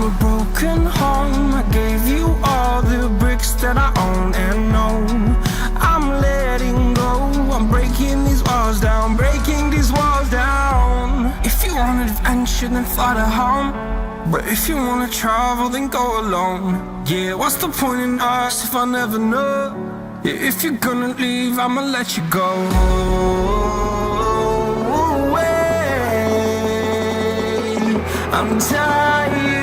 a broken home. I gave you all the bricks that I own and know. I'm letting go, I'm breaking these walls down, breaking these walls down. If you want adventure, then fly to home. But if you wanna travel, then go alone. Yeah, what's the point in us if I never know? Yeah, if you're gonna leave, I'ma let you go. I'm tired